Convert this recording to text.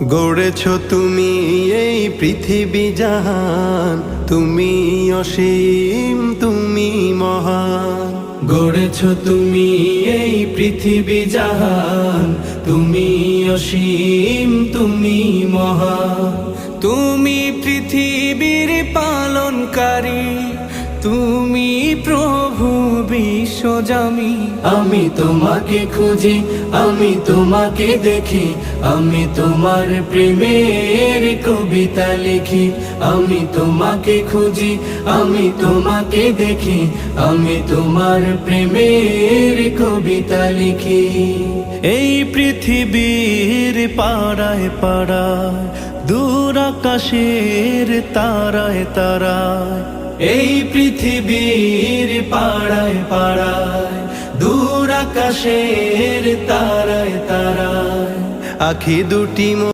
গড়েছ তুমি এই পৃথিবী জাহান, তুমি অসীম তুমি মহান। গড়েছ তুমি এই পৃথিবী জাহান, তুমি অসীম তুমি মহান। তুমি পৃথিবীর পালনকারী, তুমি প্রভু বিশ্বজামি। আমি তোমাকে খুঁজি, আমি তোমাকে দেখি, আমি তোমার প্রেমের কবিতা লিখি। আমি তোমাকে খুঁজি, আমি তোমাকে দেখি, আমি তোমার প্রেমের কবিতা লিখি। এই পৃথিবীর পাড়ায় পাড়ায়, দূর আকাশের তারায় তারায়। এই পৃথিবীর পাড়ায় পাড়ায়, দূর আকাশের তারায় তারায়। আখি দুটি